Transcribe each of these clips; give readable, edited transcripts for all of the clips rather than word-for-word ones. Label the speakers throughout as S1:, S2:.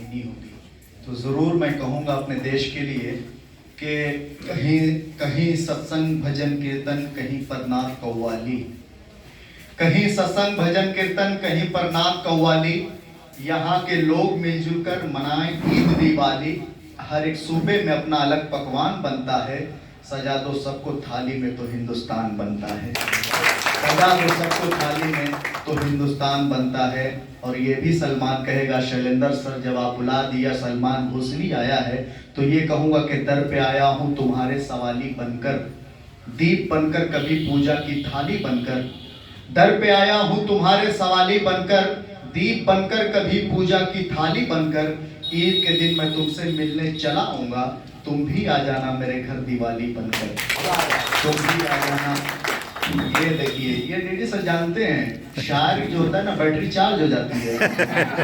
S1: दीनी होगी। तो ज़रूर मैं कहूँगा अपने देश के लिए कि कहीं कहीं सत्संग भजन कीर्तन, कहीं पर नाथ कव्वाली, कहीं सत्संग भजन कीर्तन, कहीं पर नाथ कव्वाली। यहाँ के लोग मिलजुल कर मनाएं ईद दिवाली। हर एक सूबे में अपना अलग पकवान बनता है, सजा दो सबको थाली में तो हिंदुस्तान बनता है। सजा दो सबको थाली में तो हिंदुस्तान बनता है। और ये भी सलमान कहेगा, शैलेंद्र सर जब आप बुला दिया सलमान भोसली आया है, तो ये कहूँगा कि दर पे आया हूँ तुम्हारे सवाली बनकर, दीप बनकर कभी पूजा की थाली बनकर। दर पे आया हूँ तुम्हारे सवाली बनकर, दीप बनकर कभी पूजा की थाली बनकर। ईद के दिन मैं तुमसे मिलने चला आऊँगा, तुम भी आ जाना मेरे घर दिवाली बनकर, तुम भी आ जाना। ये देखिए, ये डीडी सर जानते हैं, शायर जो होता है ना, बैटरी चार्ज हो जाती है।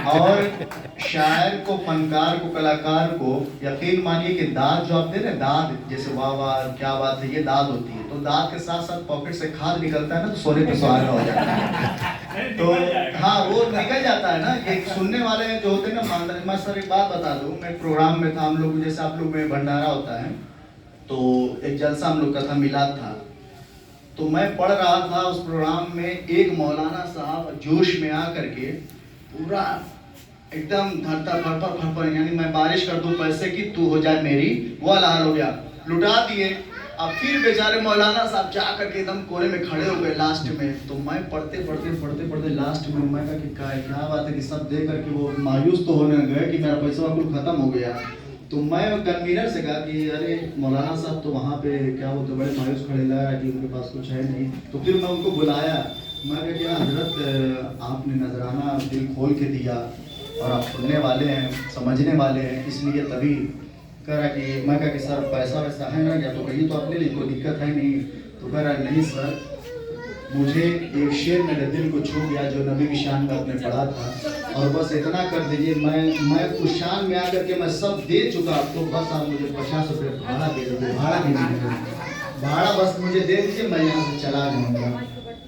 S1: और शायर को, फनकार को, कलाकार को यकीन मानिए कि दाद जो आप दे रहे हैं, दाद जैसे वाह वाह क्या बात है, ये दाद होती है। तो दाद के साथ साथ पॉकेट से खाद निकलता है ना, तो सोने पे सुहागा हो जाता है। तो हाँ, वो निकल जाता है ना। ये सुनने वाले जो होते हैं ना, मैं सर एक बात बता दूं, मैं प्रोग्राम में था, हम लोग जैसे आप लोग में भंडारा होता है, तो एक जलसा हम लोग का था, मिलाद था। तो मैं पढ़ रहा था उस प्रोग्राम में, एक मौलाना साहब जोश में आकर के पूरा एकदम धरता फड़फड़ फड़फड़, यानी मैं बारिश कर दूं पैसे की तू हो जाए मेरी, वो हाल हो गया, लुटा दिए। अब फिर बेचारे मौलाना साहब जा करके एकदम कोने में खड़े हो गए लास्ट में। तो मैं पढ़ते पढ़ते पढ़ते पढ़ते लास्ट में मैं कहा कि क्या बात है कि सब देख करके वो मायूस तो होने गए कि मेरा पैसा बिल्कुल खत्म हो गया। तो मैं कन्वीनर से कहा कि अरे मौलाना साहब तो वहाँ पे क्या वो तो बड़े मायूस खड़े लगा कि उनके पास कुछ है नहीं। तो फिर मैं उनको बुलाया, मैं कहा कि हजरत आपने नजराना दिल खोल के दिया और आप सुनने वाले हैं, समझने वाले हैं, इसलिए तभी कह रहा कि मैं कहा कि सर पैसा वैसा है ना, या तो कहीं तो अपने लिए कोई दिक्कत है नहीं। तो कह रहा नहीं सर, मुझे एक शेर मेरे दिल को छू गया जो नबी की शान में आपने पढ़ा था, और बस इतना कर दीजिए, मैं उस शान में आकर के मैं सब दे चुका, तो बस आप मुझे 50 रुपये भाड़ा दे दीजिए, भाड़ा दे दीजिए, भाड़ा बस मुझे दे दीजिए, मैं यहाँ से चला जाऊँगा।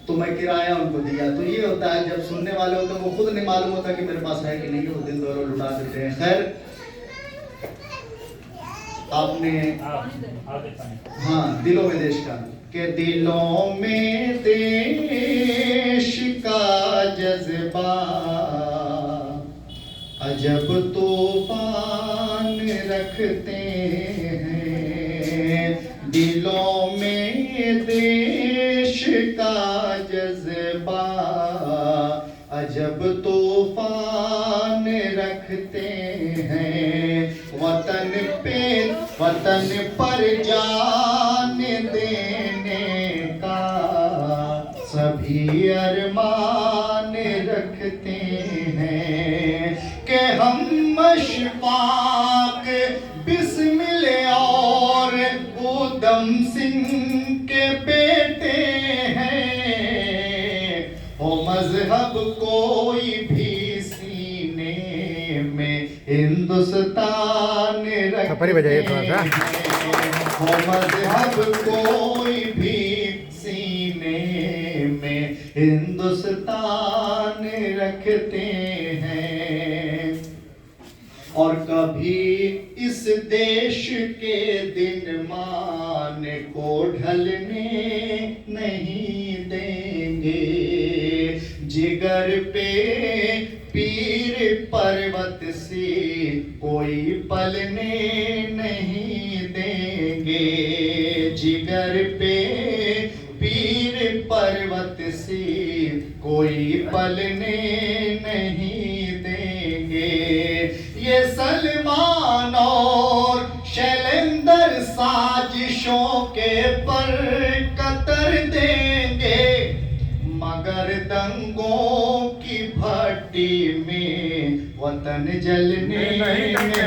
S1: तो मैं किराया उनको दिया। तो ये होता है, जब सुनने वाले होते हैं वो खुद नहीं मालूम होता कि मेरे पास है कि नहीं, वो दिन दोनों लुटा देते हैं। खैर आपने हाँ, दिलों में देश का, के दिलों में देश का जज्बा अजब तूफान रखते हैं। दिलों में देश का जज्बा अजब तूफान रखते हैं। वतन पर जान देने का सभी अरमान रखते हैं कि हम मशफाक बिस्मिल और उधम सिंह के बेटे हैं। हो मजहब कोई भी सीने में हिंदुस्तान रखते हैं। हो मजहब कोई भी सीने में हिंदुस्तान रखते हैं। और कभी इस देश के दिन मान को ढलने नहीं देंगे। जिगर पे पीर पर्वत से कोई पलने नहीं देंगे। जिगर पे पीर पर्वत से कोई पलने नहीं देंगे। ये सलमान और शैलेंद्र साजिशों के पर कतर देंगे, मगर दंगों की भट्टी में वतन जलने नहीं देंगे।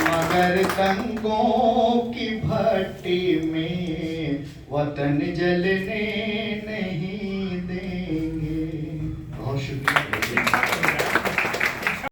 S1: मगर दंगों की भट्टी में वतन जलने नहीं देंगे। बहुत शुक्रिया।